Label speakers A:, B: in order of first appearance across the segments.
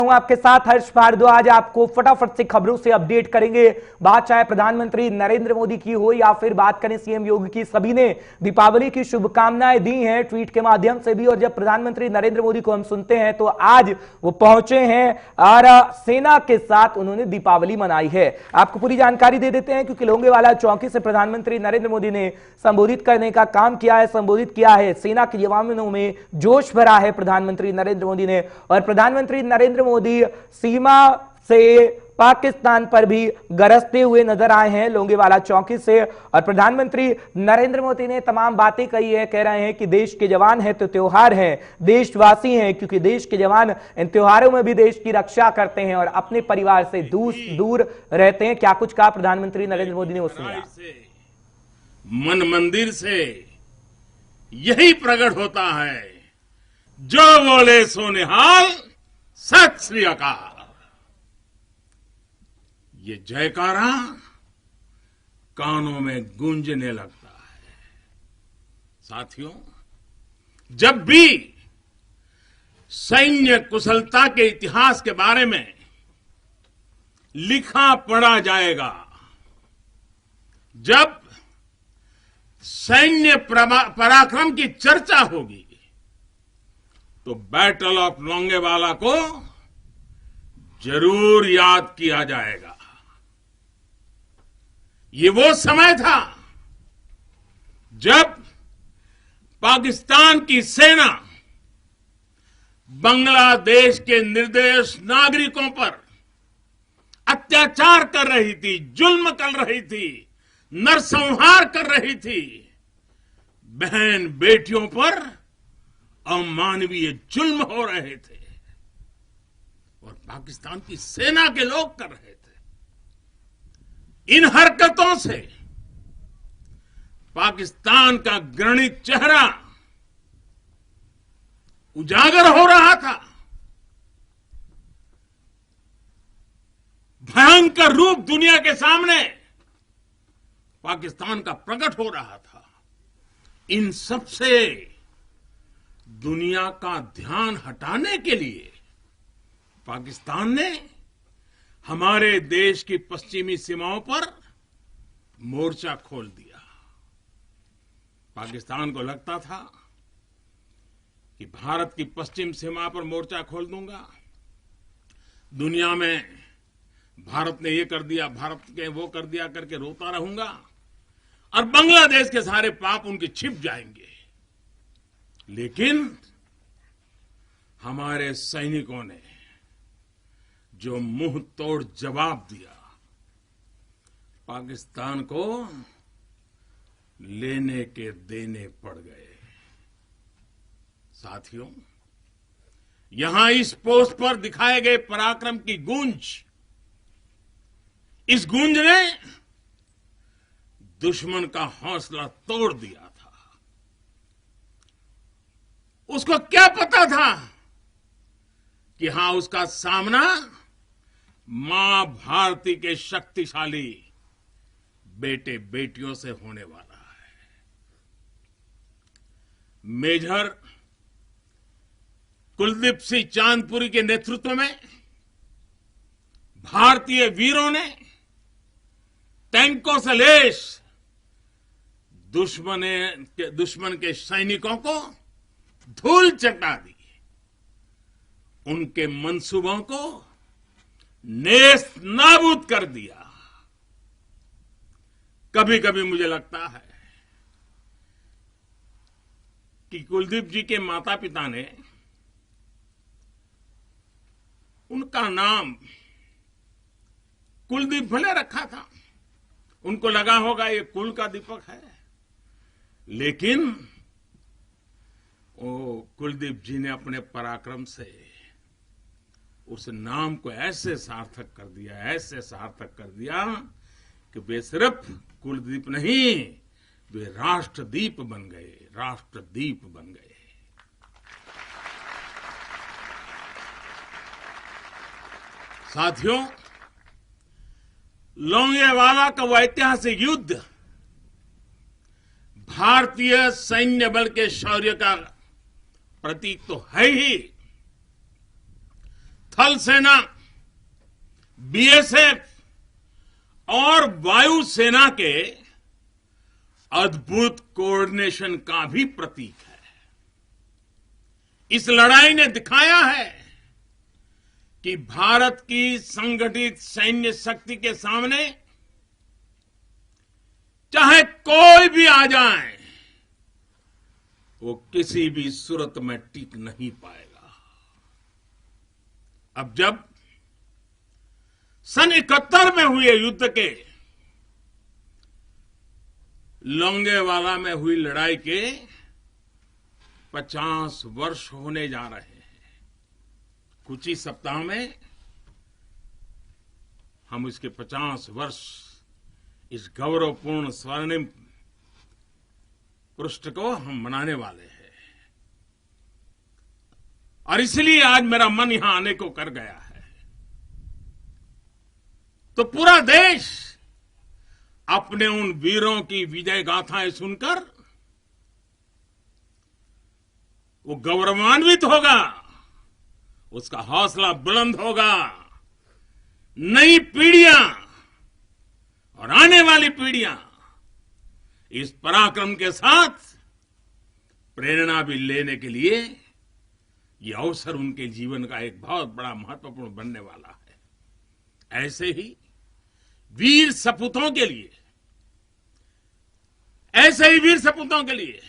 A: हूं आपके साथ हर्ष भारद्वाज। आपको फटाफट से खबरों से अपडेट करेंगे। बात चाहे प्रधानमंत्री नरेंद्र मोदी की हो या फिर बात करें सीएम योगी की, सभी ने दीपावली की शुभकामनाएं दी हैं ट्वीट के माध्यम से भी। और जब प्रधानमंत्री नरेंद्र मोदी को हम सुनते हैं तो आज वो पहुंचे हैं और सेना के साथ उन्होंने दीपावली मनाई है। आपको पूरी जानकारी दे देते हैं क्योंकि लोंगेवाला चौकी से प्रधानमंत्री नरेंद्र मोदी ने संबोधित करने का काम किया है, संबोधित किया है। सेना के जवानों में जोश भरा है प्रधानमंत्री नरेंद्र मोदी ने। और प्रधानमंत्री नरेंद्र मोदी सीमा से पाकिस्तान पर भी गरजते हुए नजर आए हैं लोंगेवाला चौकी से। और प्रधानमंत्री नरेंद्र मोदी ने तमाम बातें कही है, कह रहे हैं कि देश के जवान हैं तो त्योहार हैं, देशवासी हैं क्योंकि देश के जवान इन त्योहारों में भी देश की रक्षा करते हैं और अपने परिवार से दूर रहते हैं। क्या कुछ कहा प्रधानमंत्री नरेंद्र मोदी ने, वो सुनिए।
B: मन मंदिर से यही प्रकट होता है, जो बोले सो निहाल, सत श्री अकाल। ये जयकारा कानों में गूंजने लगता है। साथियों, जब भी सैन्य कुशलता के इतिहास के बारे में लिखा पढ़ा जाएगा, जब सैन्य पराक्रम की चर्चा होगी, तो बैटल ऑफ लोंगेवाला को जरूर याद किया जाएगा। ये वो समय था जब पाकिस्तान की सेना बांग्लादेश के निर्दोष नागरिकों पर अत्याचार कर रही थी, जुल्म कर रही थी, नरसंहार कर रही थी। बहन बेटियों पर अमानवीय जुल्म हो रहे थे और पाकिस्तान की सेना के लोग कर रहे थे। इन हरकतों से पाकिस्तान का घृणित चेहरा उजागर हो रहा था, भयंकर रूप दुनिया के सामने पाकिस्तान का प्रकट हो रहा था। इन सब से दुनिया का ध्यान हटाने के लिए पाकिस्तान ने हमारे देश की पश्चिमी सीमाओं पर मोर्चा खोल दिया। पाकिस्तान को लगता था कि भारत की पश्चिम सीमा पर मोर्चा खोल दूंगा, दुनिया में भारत ने ये कर दिया, भारत के वो कर दिया करके रोता रहूंगा और बांग्लादेश के सारे पाप उनके छिप जाएंगे। लेकिन हमारे सैनिकों ने जो मुंह तोड़ जवाब दिया, पाकिस्तान को लेने के देने पड़ गए। साथियों, यहां इस पोस्ट पर दिखाए गए पराक्रम की गूंज, इस गूंज ने दुश्मन का हौसला तोड़ दिया था। उसको क्या पता था कि हां, उसका सामना मां भारती के शक्तिशाली बेटे बेटियों से होने वाला है। मेजर कुलदीप सिंह चांदपुरी के नेतृत्व में भारतीय वीरों ने टैंकों से लैस दुश्मन के सैनिकों को धूल चटा दी, उनके मंसूबों को नेस्त नाबूद कर दिया। कभी कभी मुझे लगता है कि कुलदीप जी के माता पिता ने उनका नाम कुलदीप भले रखा था, उनको लगा होगा ये कुल का दीपक है, लेकिन वो कुलदीप जी ने अपने पराक्रम से उस नाम को ऐसे सार्थक कर दिया, ऐसे सार्थक कर दिया कि वे सिर्फ कुलदीप नहीं, वे राष्ट्रदीप बन गए, राष्ट्रदीप बन गए। साथियों, लोंगेवाला का वो ऐतिहासिक युद्ध भारतीय सैन्य बल के शौर्य का प्रतीक तो है ही थल सेना, बीएसएफ और वायुसेना के अद्भुत कोऑर्डिनेशन का भी प्रतीक है। इस लड़ाई ने दिखाया है कि भारत की संगठित सैन्य शक्ति के सामने चाहे कोई भी आ जाए, वो किसी भी सूरत में टिक नहीं पाएगा। अब जब सन 71 में हुए युद्ध के लोंगेवाला में हुई लड़ाई के 50 वर्ष होने जा रहे हैं। कुछ ही सप्ताह में हम इसके 50 वर्ष इस गौरवपूर्ण स्वर्णिम पृष्ठ को हम मनाने वाले हैं। और इसलिए आज मेरा मन यहां आने को कर गया है। तो पूरा देश अपने उन वीरों की विजय गाथाएं सुनकर वो गौरवान्वित होगा, उसका हौसला बुलंद होगा। नई पीढ़ियां और आने वाली पीढ़ियां इस पराक्रम के साथ प्रेरणा भी लेने के लिए ये अवसर उनके जीवन का एक बहुत बड़ा महत्वपूर्ण बनने वाला है। ऐसे ही वीर सपूतों के लिए, ऐसे ही वीर सपूतों के लिए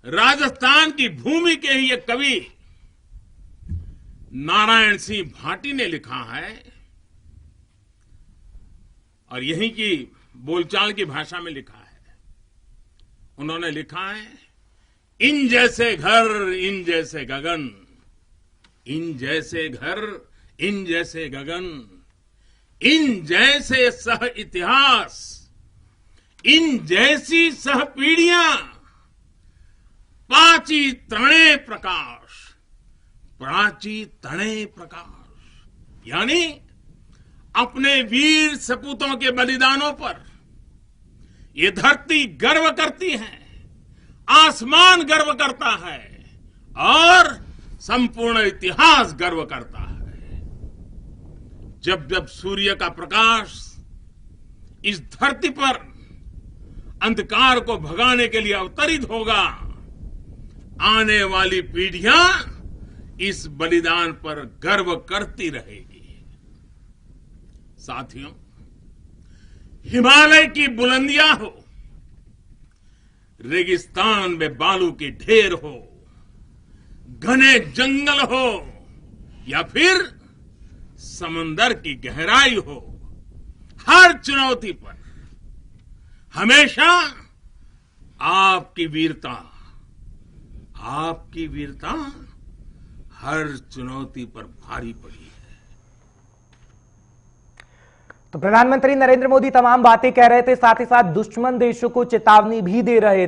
B: राजस्थान की भूमि के ही एक कवि नारायण सिंह भाटी ने लिखा है, और यहीं की बोलचाल की भाषा में लिखा है। उन्होंने लिखा है, इन जैसे घर इन जैसे गगन, इन जैसे घर इन जैसे गगन, इन जैसे सह इतिहास, इन जैसी सह पीढ़ियां, पाची तणे प्रकाश, प्राची तणे प्रकाश। यानी अपने वीर सपूतों के बलिदानों पर ये धरती गर्व करती है, आसमान गर्व करता है और संपूर्ण इतिहास गर्व करता है। जब जब सूर्य का प्रकाश इस धरती पर अंधकार को भगाने के लिए अवतरित होगा, आने वाली पीढ़ियां इस बलिदान पर गर्व करती रहेगी। साथियों, हिमालय की बुलंदियां हो, रेगिस्तान में बालू के ढेर हो, घने जंगल हो या फिर समंदर की गहराई हो, हर चुनौती पर हमेशा आपकी वीरता हर चुनौती पर भारी पड़ी है।
A: तो प्रधानमंत्री नरेंद्र मोदी तमाम बातें कह रहे थे, साथ ही साथ दुश्मन देशों को चेतावनी भी दे रहे थे।